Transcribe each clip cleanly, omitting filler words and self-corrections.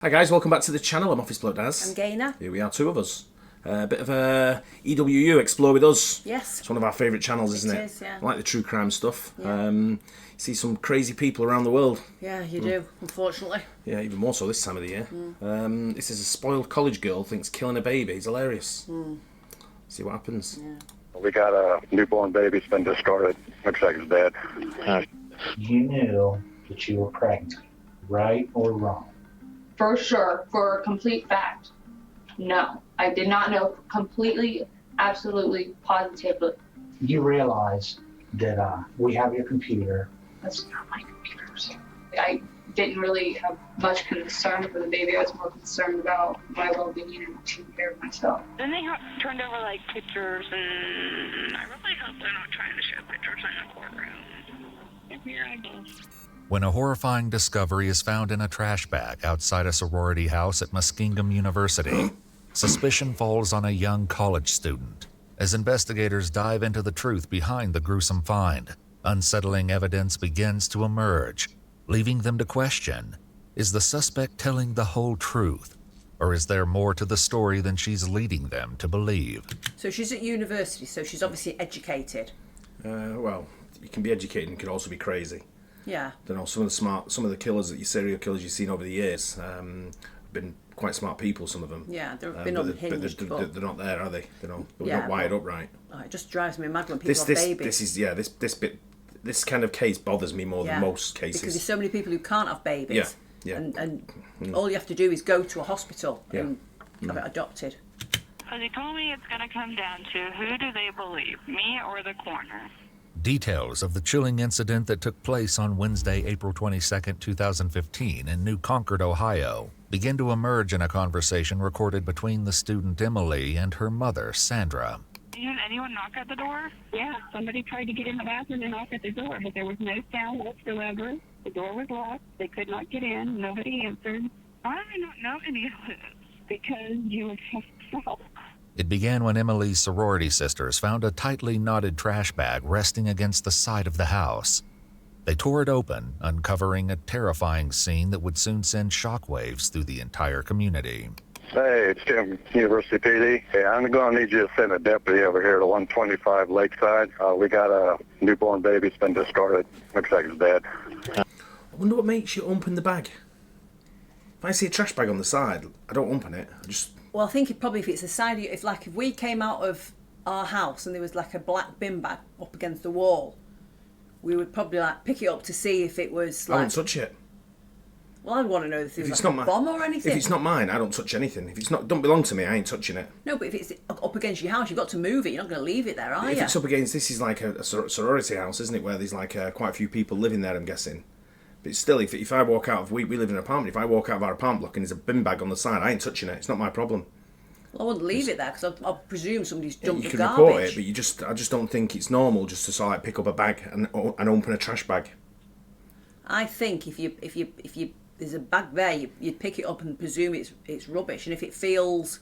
Hi guys, welcome back to the channel. I'm Office Bloke Daz. I'm Gaynor. Here we are, two of us. A bit of a EWU, Explore With Us. Yes. It's one of our favourite channels, isn't it? It is, yeah. I like the true crime stuff. Yeah. You see some crazy people around the world. Yeah, you do, unfortunately. Yeah, even more so this time of the year. This is a spoiled college girl thinks killing a baby is hilarious. See what happens. Yeah. We got a newborn baby. It's been discarded. Looks like it's dead. You knew that you were pregnant, right or wrong? For sure, for a complete fact, no. I did not know completely, absolutely, positively. You realize that we have your computer. That's not my computers. I didn't really have much concern for the baby. I was more concerned about my well-being and taking care of myself. Then they turned over like pictures, and I really hope they're not trying to show pictures in the courtroom. And here I go. When a horrifying discovery is found in a trash bag outside a sorority house at Muskingum University, suspicion falls on a young college student. As investigators dive into the truth behind the gruesome find, unsettling evidence begins to emerge, leaving them to question, is the suspect telling the whole truth, or is there more to the story than she's leading them to believe? So she's at university, so she's obviously educated. Well, you can be educated and you can also be crazy. Yeah. I don't know, some of the killers, serial killers you've seen over the years, have been quite smart people, some of them. Yeah, they've been unhinged, but they're not there, are they? They're Yeah, not wired up right. Oh, it just drives me mad when people have babies. This kind of case bothers me more than most cases. Because there's so many people who can't have babies. Yeah. And all you have to do is go to a hospital and have it adopted. So they told me it's going to come down to who do they believe, me or the coroner? Details of the chilling incident that took place on Wednesday, April 22, 2015 in New Concord, Ohio, begin to emerge in a conversation recorded between the student Emily and her mother, Sandra. Did anyone knock at the door? Yeah, somebody tried to get in the bathroom and knock at the door, but there was no sound whatsoever. The door was locked. They could not get in. Nobody answered. Why do I not know any of this? Because you were just so. It began when Emily's sorority sisters found a tightly knotted trash bag resting against the side of the house. They tore it open, uncovering a terrifying scene that would soon send shockwaves through the entire community. Hey, it's Tim, University PD. Hey, I'm going to need you to send a deputy over here to 125 Lakeside. We got a newborn baby. It's been discarded. Looks like it's dead. I wonder what makes you open the bag. If I see a trash bag on the side, I don't open it. I just... Well, I think if it's the side of you, if we came out of our house and there was like a black bin bag up against the wall, we would probably like pick it up to see if it was like... I won't touch it. Well, I'd want to know if it was like a bomb or anything. If it's not mine, I don't touch anything. If it's not don't belong to me, I ain't touching it. No, but if it's up against your house, you've got to move it. You're not going to leave it there, are you? If it's up against, this is like a sorority house, isn't it? Where there's like quite a few people living there, I'm guessing. But still, if I walk out of, we live in an apartment, if I walk out of our apartment block and there's a bin bag on the side, I ain't touching it. It's not my problem. Well, I wouldn't leave it there because I presume somebody's jumped the the garbage. You can report it, but I just don't think it's normal just to sort of like pick up a bag and open a trash bag. I think if you there's a bag there, you'd pick it up and presume it's rubbish, and if it feels,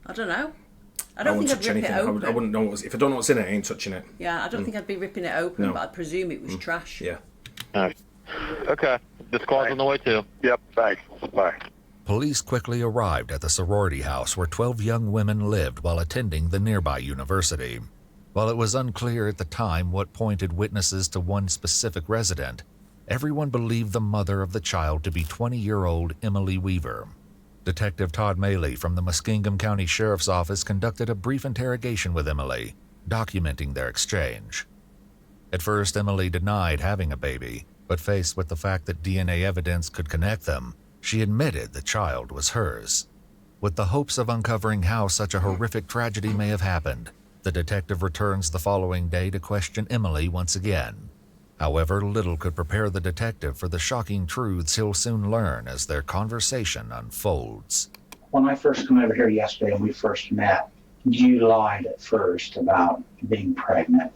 I don't know. I don't think I'd rip it open. I wouldn't know if I don't know what's in it, I ain't touching it. Yeah, I don't think I'd be ripping it open, No. but I'd presume it was trash. Yeah. Okay. This call's on the way, too. Yep, thanks. Bye. Police quickly arrived at the sorority house where 12 young women lived while attending the nearby university. While it was unclear at the time what pointed witnesses to one specific resident, everyone believed the mother of the child to be 20-year-old Emily Weaver. Detective Todd Maley from the Muskingum County Sheriff's Office conducted a brief interrogation with Emily, documenting their exchange. At first, Emily denied having a baby, but faced with the fact that DNA evidence could connect them, she admitted the child was hers. With the hopes of uncovering how such a horrific tragedy may have happened, the detective returns the following day to question Emily once again. However, little could prepare the detective for the shocking truths he'll soon learn as their conversation unfolds. When I first came over here yesterday and we first met, you lied at first about being pregnant.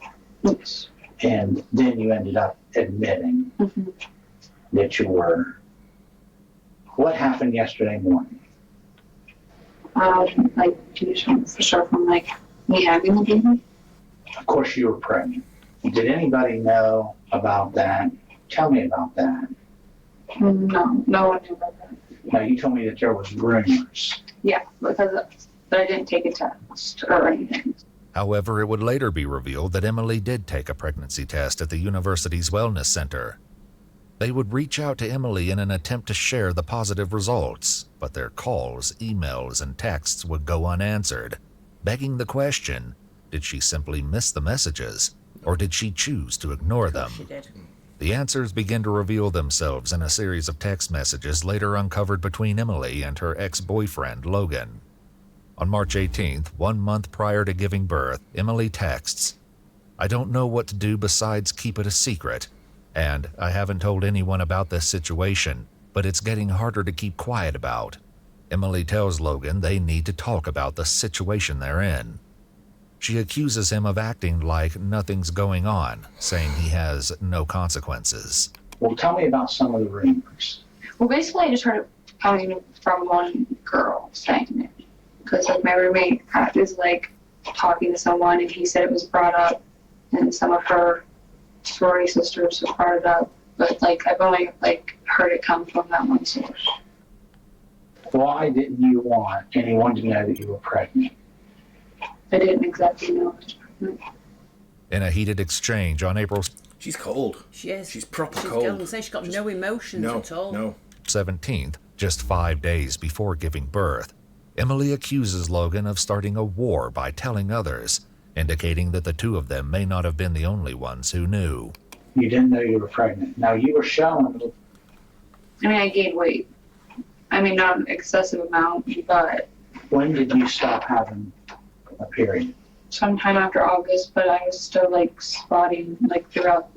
Oops. And then you ended up admitting that you were. What happened yesterday morning? Can you show for sure from me having the baby? Of course you were pregnant. Did anybody know about that? Tell me about that. No one knew about that. Now, you told me that there was rumors. Yeah, but I didn't take a test or anything. However, it would later be revealed that Emily did take a pregnancy test at the university's wellness center. They would reach out to Emily in an attempt to share the positive results, but their calls, emails, and texts would go unanswered, begging the question, did she simply miss the messages, or did she choose to ignore them? She did. The answers begin to reveal themselves in a series of text messages later uncovered between Emily and her ex-boyfriend, Logan. On March 18th, 1 month prior to giving birth, Emily texts, "I don't know what to do besides keep it a secret, and I haven't told anyone about this situation, but it's getting harder to keep quiet about." Emily tells Logan they need to talk about the situation they're in. She accuses him of acting like nothing's going on, saying he has no consequences. Well, tell me about some of the rumors. Well, basically, I just heard it coming from one girl saying it. Because, like, my roommate is, like, talking to someone, and he said it was brought up, and some of her sorority sisters have brought it up. But, like, I've only, like, heard it come from that one source. Why didn't you want anyone to know that you were pregnant? I didn't exactly know I was pregnant. In a heated exchange on April She's cold. She is. She's proper She's cold. going to say she's got no emotions at all. No. 17th, just 5 days before giving birth, Emily accuses Logan of starting a war by telling others, indicating that the two of them may not have been the only ones who knew. You didn't know you were pregnant. Now, you were showing. I mean, I gained weight. I mean, not an excessive amount, but When did you stop having a period? sometime after August, but I was still, like, spotting, like, throughout.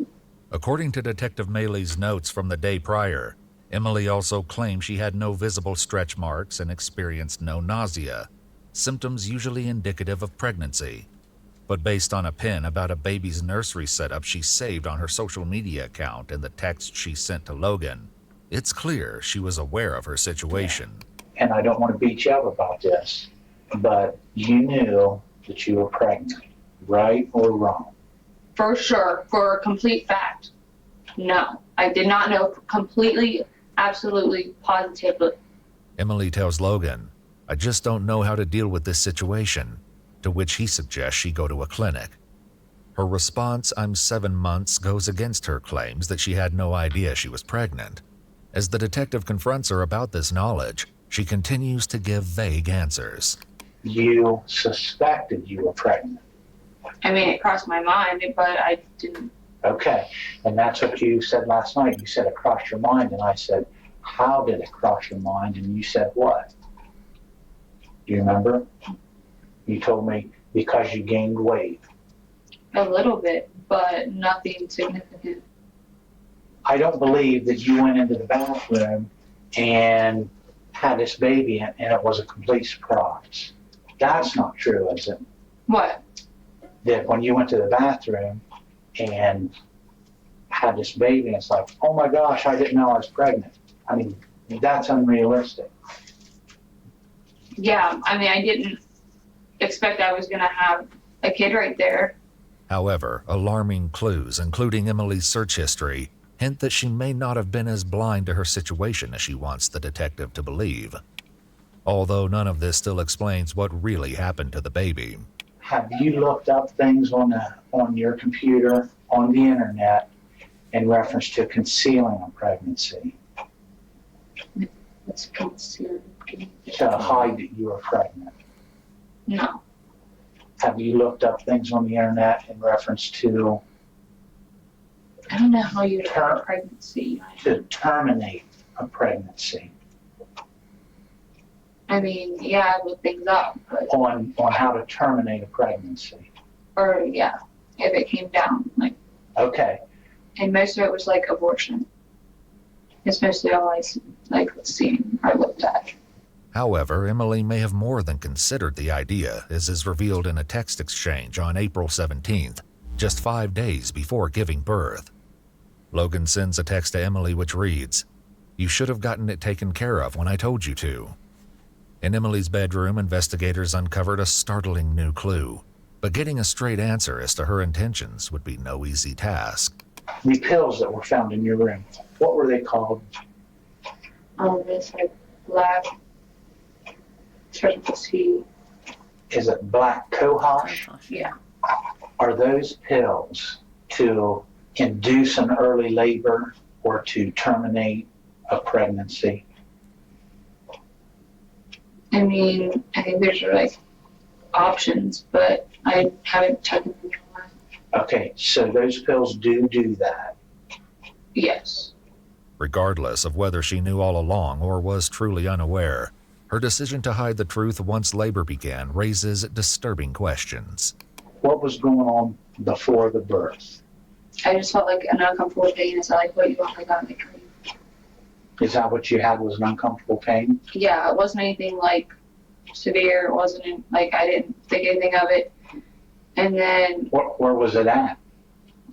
According to Detective Maley's notes from the day prior, Emily also claimed she had no visible stretch marks and experienced no nausea, symptoms usually indicative of pregnancy. But based on a pin about a baby's nursery setup she saved on her social media account and the text she sent to Logan, it's clear she was aware of her situation. And I don't want to beat you up about this, but you knew that you were pregnant, right or wrong? For sure, for a complete fact, no. I did not know completely, absolutely, positively. Emily tells Logan, "I just don't know how to deal with this situation," to which he suggests she go to a clinic. Her response, "I'm 7 months," goes against her claims that she had no idea she was pregnant. As the detective confronts her about this knowledge, she continues to give vague answers. You suspected you were pregnant. I mean, it crossed my mind, but I didn't. Okay, and that's what you said last night. You said it crossed your mind, and I said, how did it cross your mind? And you said what? Do you remember? You told me because you gained weight. A little bit, but nothing significant. I don't believe that you went into the bathroom and had this baby and it was a complete surprise. That's not true, is it? What? That when you went to the bathroom and had this baby, it's like, oh my gosh, I didn't know I was pregnant. I mean, that's unrealistic. Yeah, I mean, I didn't expect I was going to have a kid right there. However, alarming clues, including Emily's search history, hint that she may not have been as blind to her situation as she wants the detective to believe. Although none of this still explains what really happened to the baby. Have you looked up things on your computer, on the internet, in reference to concealing a pregnancy? It's concealed. To hide that you were pregnant? No. Have you looked up things on the internet in reference to I don't know how you have a pregnancy. to terminate a pregnancy? I mean, yeah, I looked things up, but On how to terminate a pregnancy? or yeah, if it came down, like, Okay, and most of it was like abortion. It's mostly all I seen or looked at. However, Emily may have more than considered the idea, as is revealed in a text exchange on April 17th, just 5 days before giving birth. Logan sends a text to Emily which reads, "You should have gotten it taken care of when I told you to." In Emily's bedroom, investigators uncovered a startling new clue, but getting a straight answer as to her intentions would be no easy task. the pills that were found in your room, what were they called? This like black. Starting to see. Is it black cohosh? Yeah. Are those pills to induce an early labor or to terminate a pregnancy? I mean, I think there's like options, but I haven't taken them. Okay, so those pills do that. Yes. Regardless of whether she knew all along or was truly unaware, her decision to hide the truth once labor began raises disturbing questions. What was going on before the birth? I just felt like an uncomfortable pain. Is that like what you want? I got in the dream. Is that what you had, was an uncomfortable pain? Yeah, it wasn't anything like severe. It wasn't like I didn't think anything of it. And then Where was it at?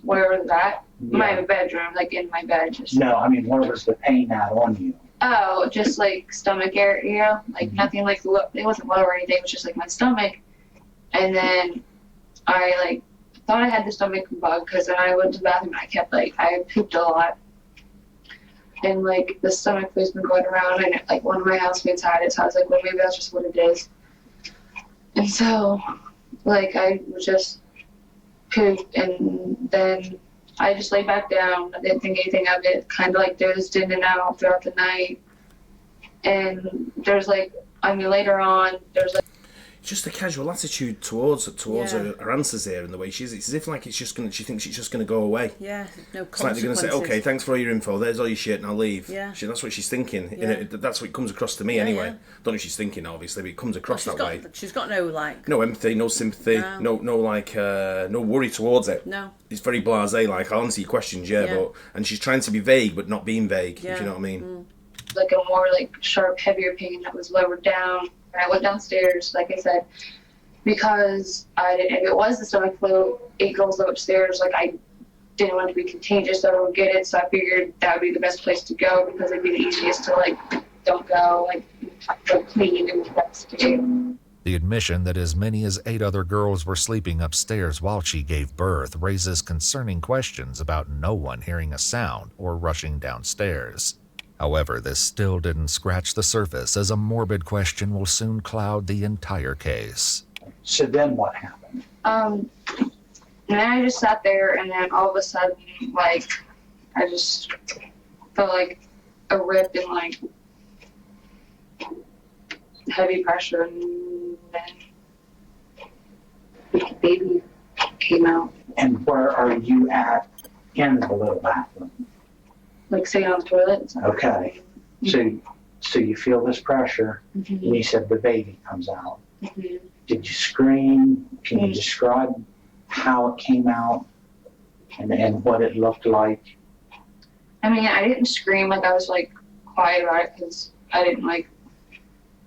where was that? Yeah. My bedroom, like in my bed. Just No, I mean, where was the pain at on you? oh, just like stomach area, like nothing like it wasn't low or anything. It was just like my stomach. And then I like thought I had the stomach bug because then I went to the bathroom and I kept like I pooped a lot. And like the stomach flu's been going around, and like one of my housemates had it, so I was like, well, maybe that's just what it is. And so, like, I was just pooped, and then I just laid back down. I didn't think anything of it. Kind of like dozed in and out throughout the night. And there's like, I mean, later on, there's like. Just a casual attitude towards Yeah. her answers here and the way she is. It's as if like she thinks it's just gonna go away. Yeah, no It's like they're going consequences. to say, okay, thanks for all your info, there's all your shit, and I'll leave. Yeah. That's what she's thinking. Yeah. That's what it comes across to me Yeah, anyway. yeah. Don't know if she's thinking, obviously, but it comes across that way. She's got no, like... No empathy, no sympathy, no worry towards it. No. It's very blasé, like, I'll answer your questions, yeah. And she's trying to be vague, but not being vague, if you know what I mean. Like a more like sharp, heavier pain that was lowered down. And I went downstairs, like I said, because if it was the stomach flu, 8 girls live upstairs, like I didn't want it to be contagious, so everyone would get it, so I figured that would be the best place to go because it'd be the easiest to like, don't go, like, go clean and best to do. The admission that as many as 8 other girls were sleeping upstairs while she gave birth raises concerning questions about no one hearing a sound or rushing downstairs. However, this still didn't scratch the surface, as a morbid question will soon cloud the entire case. So then what happened? And then I just sat there, and then all of a sudden, like, I just felt like a rip and like heavy pressure, and then the baby came out. And where are you at in the little bathroom? Like sitting on the toilet. Okay. So you feel this pressure, Mm-hmm. and you said the baby comes out. Mm-hmm. Did you scream? Can you describe how it came out and what it looked like? I mean, I didn't scream, like I was like quiet about it because I didn't like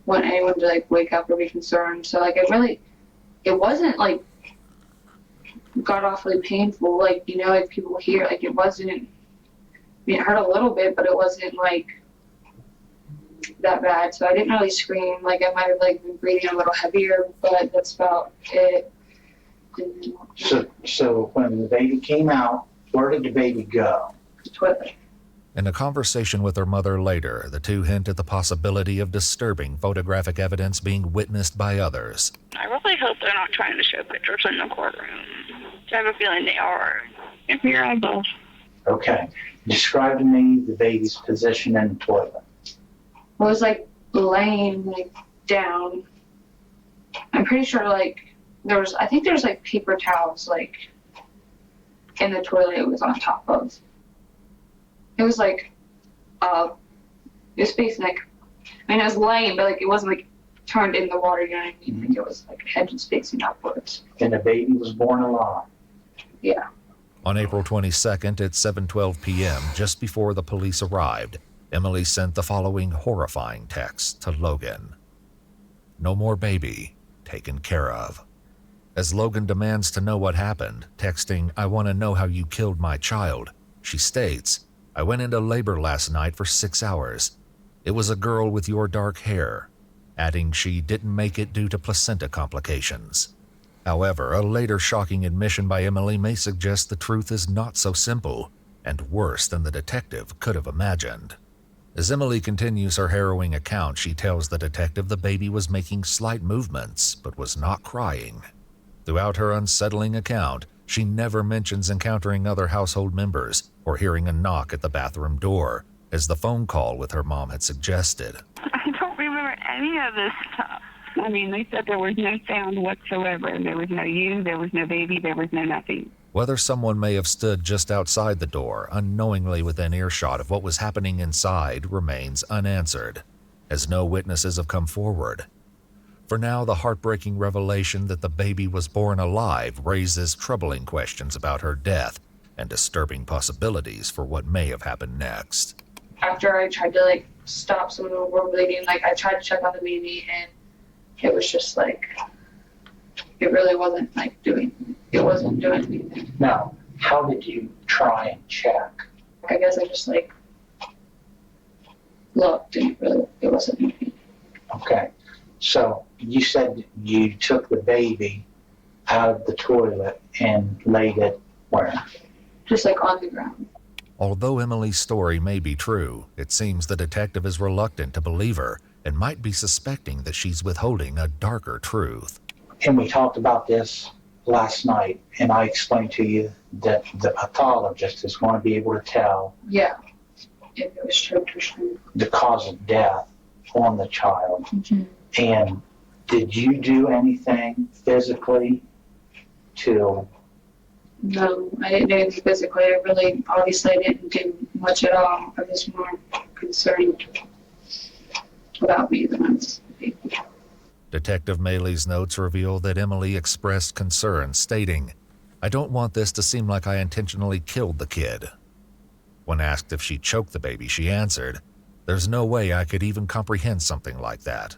want anyone to like wake up or be concerned. So like it wasn't like god awfully painful, like, you know, like people hear, like it wasn't, I mean, it hurt a little bit, but it wasn't like that bad. So I didn't really scream. Like I might have like been breathing a little heavier, but that's about it. So when the baby came out, where did the baby go? The toilet. In a conversation with her mother later, the two hint at the possibility of disturbing photographic evidence being witnessed by others. I really hope they're not trying to show pictures in the courtroom. I have a feeling they are. If you're able. Okay. Describe to me the baby's position in the toilet. I was like laying like down. I'm pretty sure like I think there's like paper towels like in the toilet it was on top of. It was like it was facing like, I mean I was laying, but like it wasn't like turned in the water, you know what I mean? Like it was like head was facing upwards. And the baby was born alive. Yeah. On April 22nd at 7:12 p.m., just before the police arrived, Emily sent the following horrifying text to Logan. "No more baby, taken care of." As Logan demands to know what happened, texting, "I want to know how you killed my child," she states, "I went into labor last night for 6 hours. It was a girl with your dark hair," adding she didn't make it due to placenta complications. However, a later shocking admission by Emily may suggest the truth is not so simple and worse than the detective could have imagined. As Emily continues her harrowing account, she tells the detective the baby was making slight movements, but was not crying. Throughout her unsettling account, she never mentions encountering other household members or hearing a knock at the bathroom door, as the phone call with her mom had suggested. I don't remember any of this stuff. I mean, they said there was no sound whatsoever. There was no you, there was no baby, there was no nothing. Whether someone may have stood just outside the door, unknowingly within earshot of what was happening inside, remains unanswered, as no witnesses have come forward. For now, the heartbreaking revelation that the baby was born alive raises troubling questions about her death and disturbing possibilities for what may have happened next. After I tried to stop some of the war bleeding, I tried to check on the baby, and it was just it really wasn't doing anything. Now, how did you try and check? I guess I just looked, and it wasn't anything. Okay, so you said you took the baby out of the toilet and laid it where? Just on the ground. Although Emily's story may be true, it seems the detective is reluctant to believe her and might be suspecting that she's withholding a darker truth. And we talked about this last night, and I explained to you that the pathologist is going to be able to tell Yeah, if it was choked or something. the cause of death on the child. Mm-hmm. And did you do anything physically to... No, I didn't do anything physically. I didn't do much at all. I was more concerned about me than I was. Detective Maley's notes reveal that Emily expressed concern, stating, "I don't want this to seem like I intentionally killed the kid." When asked if she choked the baby, she answered, "There's no way I could even comprehend something like that."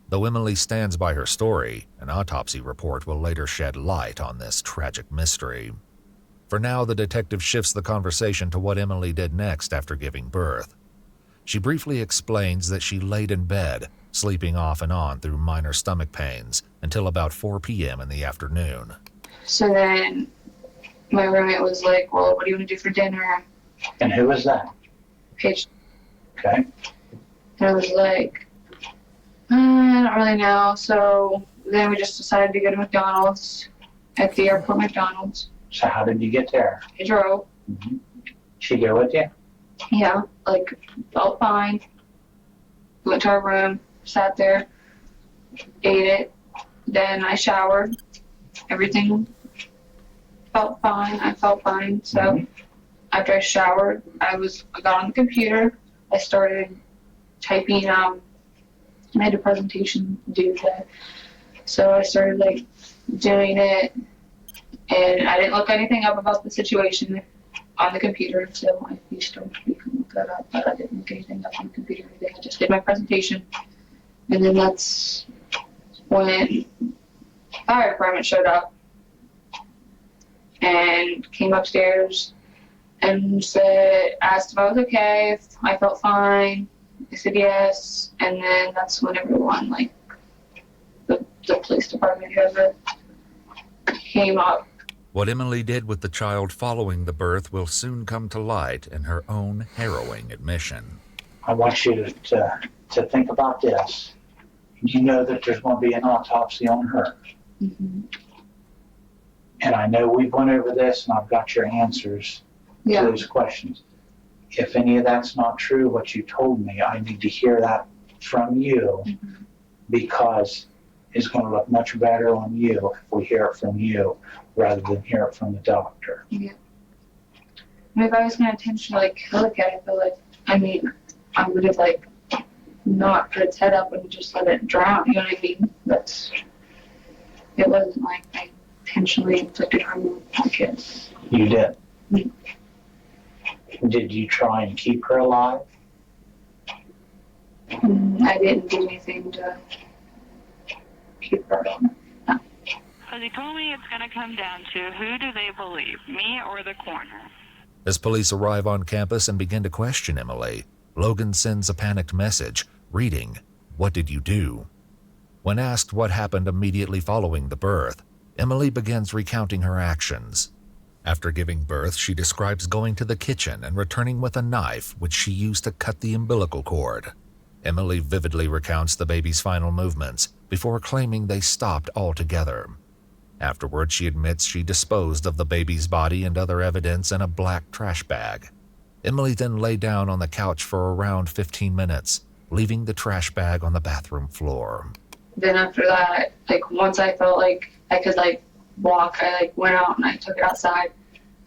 Though Emily stands by her story, an autopsy report will later shed light on this tragic mystery. For now, the detective shifts the conversation to what Emily did next after giving birth. She briefly explains that she laid in bed, sleeping off and on through minor stomach pains until about 4 p.m. in the afternoon. So then my roommate was like, well, what do you want to do for dinner? And who was that? Paige. Okay. And I was like, I don't really know. So then we just decided to go to McDonald's, at the airport McDonald's. So how did you get there? I drove. Mm-hmm. She go with you? Yeah, felt fine. Went to our room, sat there, ate it. Then I showered. Everything felt fine. I felt fine. So after I showered, I got on the computer. I started typing. I had a presentation due today, so I started doing it, and I didn't look anything up about the situation on the computer. So if you still you can look that up, but I didn't look anything up on the computer. I just did my presentation, and then that's when fire department showed up and came upstairs and asked if I was okay, if I felt fine. I said yes, and then that's when everyone, the police department, whoever, came up. What Emily did with the child following the birth will soon come to light in her own harrowing admission. I want you to think about this. You know that there's going to be an autopsy on her. Mm-hmm. And I know we've went over this, and I've got your answers to those questions. If any of that's not true, what you told me, I need to hear that from you, because it's going to look much better on you if we hear it from you rather than hear it from the doctor. Yeah. And if I was going to intentionally kill a kid, I would have not put its head up and just let it drown. You know what I mean? It wasn't like I intentionally inflicted harm on the kid. You did. Mm. Did you try and keep her alive? I didn't do anything to keep her alive. No. So they told me it's going to come down to who do they believe, me or the coroner? As police arrive on campus and begin to question Emily, Logan sends a panicked message, reading, "What did you do?" When asked what happened immediately following the birth, Emily begins recounting her actions. After giving birth, she describes going to the kitchen and returning with a knife, which she used to cut the umbilical cord. Emily vividly recounts the baby's final movements before claiming they stopped altogether. Afterward, she admits she disposed of the baby's body and other evidence in a black trash bag. Emily then lay down on the couch for around 15 minutes, leaving the trash bag on the bathroom floor. Then after that, like once I felt like I could like walk, I like went out and I took it outside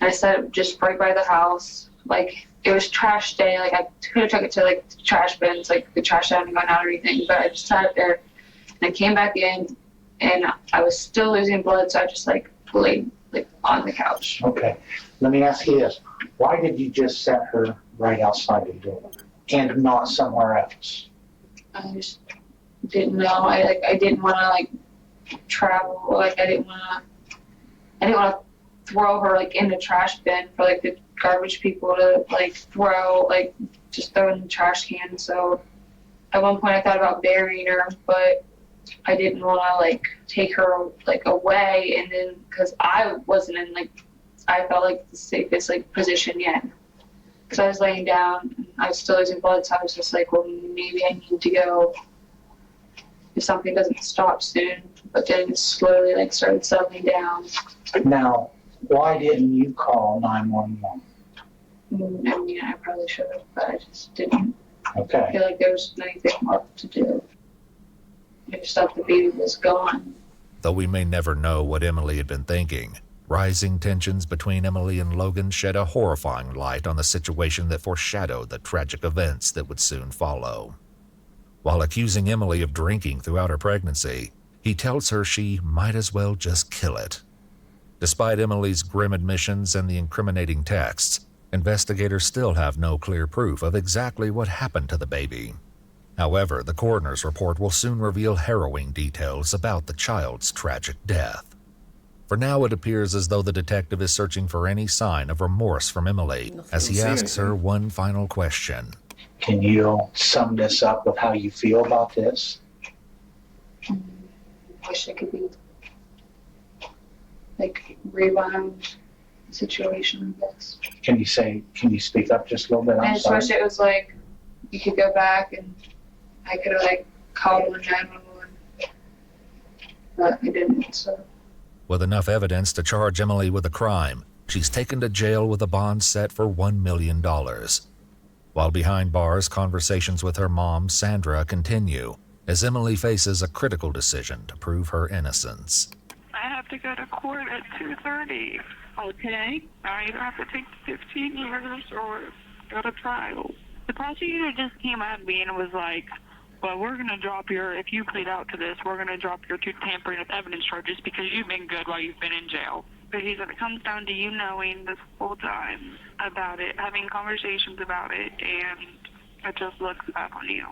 and I set it just right by the house. Like it was trash day, like I could have took it to like the trash bins, like the trash hadn't gone out or anything, but I just sat it there and I came back in and I was still losing blood, so I just like laid like on the couch. Okay, let me ask you this. Why did you just set her right outside the door and not somewhere else? I just didn't know. I didn't want to like travel. Like I didn't want to throw her like in the trash bin for like the garbage people to like throw, like just throw in the trash can. So at one point I thought about burying her, but I didn't want to like take her like away, and then because I wasn't in like, I felt like the safest like position yet, because I was laying down and I was still losing blood, so I was just like, well, maybe I need to go if something doesn't stop soon. But then it slowly like started settling down. Now, why didn't you call 911? I mean, I probably should have, but I just didn't Okay. feel like there was anything more to do. I just thought the baby was gone. Though we may never know what Emily had been thinking, rising tensions between Emily and Logan shed a horrifying light on the situation that foreshadowed the tragic events that would soon follow. While accusing Emily of drinking throughout her pregnancy, he tells her she might as well just kill it. Despite Emily's grim admissions and the incriminating texts, investigators still have no clear proof of exactly what happened to the baby. However, the coroner's report will soon reveal harrowing details about the child's tragic death. For now, it appears as though the detective is searching for any sign of remorse from Emily as he asks her one final question. Can you sum this up with how you feel about this? Wish I could be like rewound the situation, I guess. Can you speak up just a little bit? I I'm just sorry. wish it was like you could go back and I could have like called 911, but I didn't. So With enough evidence to charge Emily with a crime, she's taken to jail with a bond set for $1 million. While behind bars, conversations with her mom, Sandra, continue as Emily faces a critical decision to prove her innocence. I have to go to court at 2:30. Oh, today? I either have to take 15 years or go to trial. The prosecutor just came at me and was like, Well, we're going to drop if you plead out to this, we're going to drop your two tampering with evidence charges because you've been good while you've been in jail. But he said it comes down to you knowing this whole time about it, having conversations about it, and it just looks bad on you.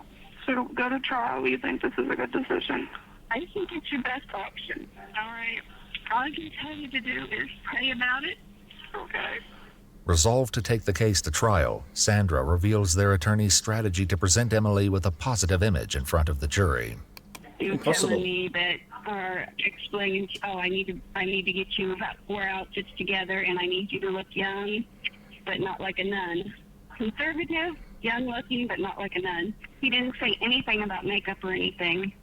So go to trial. You think this is a good decision? I think it's your best option. All right. All I can tell you to do is pray about it. Okay. Resolved to take the case to trial, Sandra reveals their attorney's strategy to present Emily with a positive image in front of the jury. You're Impossible. telling me that, or explaining, I need to get you about 4 outfits together, and I need you to look young, but not like a nun. Conservative, young looking, but not like a nun. He didn't say anything about makeup or anything.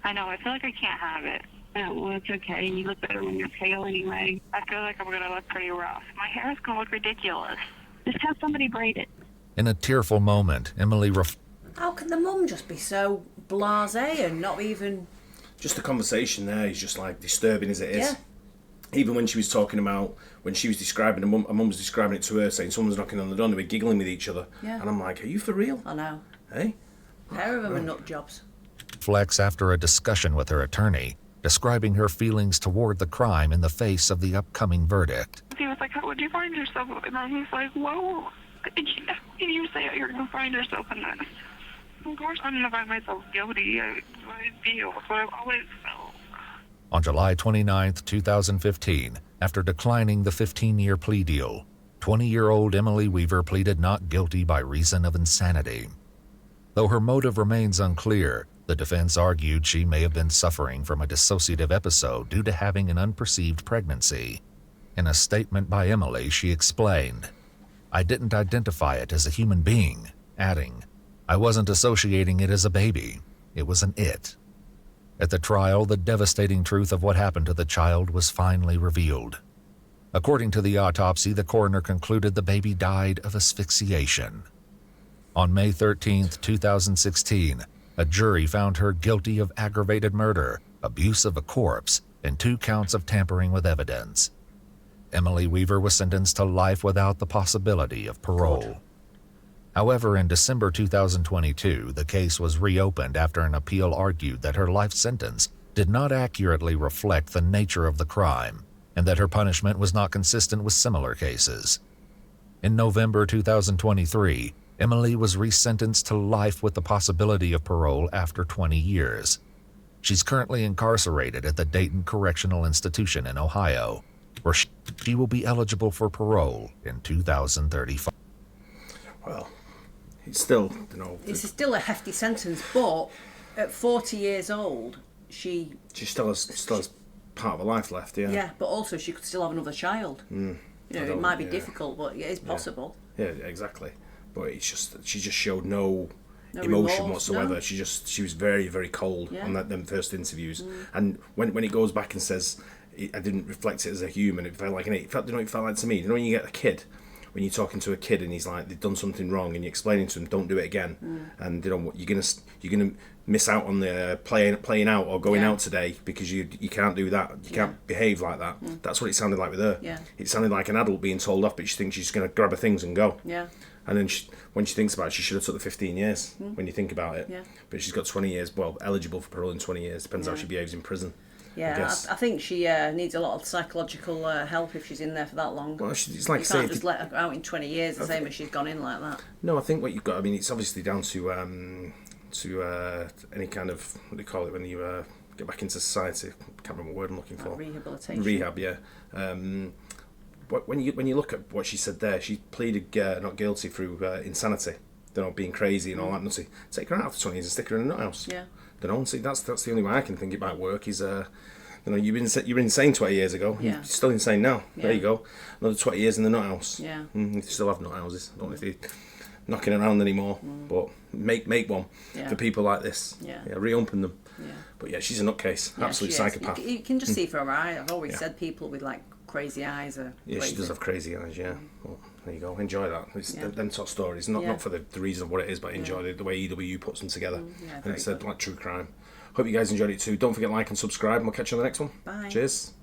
I know. I feel like I can't have it. Oh, well, it's okay. You look better when you're pale anyway. I feel like I'm going to look pretty rough. My hair is going to look ridiculous. Just have somebody braid it. In a tearful moment, Emily How can the mum just be so blasé and not even... Just the conversation there is just like disturbing as it is. Yeah. Even when she was talking about, when she was describing, her mum was describing it to her, saying someone's knocking on the door and they were giggling with each other. Yeah. And I'm like, are you for real? I know. Hey? Pair of them are nut jobs. reflects after a discussion with her attorney, describing her feelings toward the crime in the face of the upcoming verdict. He was like, how would you find yourself? And then he's like, whoa, you say you're going to find yourself in this. Of course I'm going to find myself guilty. I feel what I've always felt. On July 29, 2015, after declining the 15-year plea deal, 20-year-old Emily Weaver pleaded not guilty by reason of insanity. Though her motive remains unclear, the defense argued she may have been suffering from a dissociative episode due to having an unperceived pregnancy. In a statement by Emily, she explained, "I didn't identify it as a human being," adding, "I wasn't associating it as a baby. It was an it." At the trial, the devastating truth of what happened to the child was finally revealed. According to the autopsy, the coroner concluded the baby died of asphyxiation. On May 13, 2016, a jury found her guilty of aggravated murder, abuse of a corpse, and 2 counts of tampering with evidence. Emily Weaver was sentenced to life without the possibility of parole. However, in December 2022, the case was reopened after an appeal argued that her life sentence did not accurately reflect the nature of the crime and that her punishment was not consistent with similar cases. In November 2023, Emily was resentenced to life with the possibility of parole after 20 years. She's currently incarcerated at the Dayton Correctional Institution in Ohio, where she will be eligible for parole in 2035. Well, it's still, It's still a hefty sentence, but at 40 years old, she still has part of her life left, yeah. Yeah, but also she could still have another child. It might be difficult, but it is possible. Yeah, exactly. But it's just, she just showed no emotion remorse, whatsoever. no. she was very, very cold on them first interviews. And when it goes back and says, I didn't reflect it as a human, it felt like an it felt like to me, when you get a kid, when you're talking to a kid and he's like, they've done something wrong, and you're explaining to them, don't do it again, and you're gonna miss out on the playing out or going out today because you can't do that, you can't behave like that. That's what it sounded like with her. It sounded like an adult being told off, but she thinks she's gonna grab her things and go. And then when she thinks about it, she should have took the 15 years when you think about it. But she's got 20 years, well, eligible for parole in 20 years, depends how she behaves in prison. I think she needs a lot of psychological help if she's in there for that long. Well, it's like you can't just let her out in 20 years the same as she's gone in like that. No, I think what you've got, it's obviously down to any kind of, what do you call it, when you get back into society. I can't remember what word I'm looking for. Rehabilitation. Rehab, yeah. When you look at what she said there, she pleaded not guilty through insanity, being crazy and all that nutty. Take her out after 20 years and stick her in a nut house. See, that's the only way I can think it might work is, you were insane 20 years ago. You're still insane now. There you go. Another 20 years in the nut house. You still have nut houses. I don't know if you're knocking around anymore, but make one for people like this. Reopen them. But she's a nutcase. Absolute psychopath. You can just see from her eyes. I've always said people with like crazy eyes are crazy. She does have crazy eyes, Well, there you go. Enjoy that. It's them sort of stories. Not for the reason of what it is, but enjoy the way EW puts them together. And it's like true crime. Hope you guys enjoyed it too. Don't forget to like and subscribe, and we'll catch you on the next one. Bye. Cheers.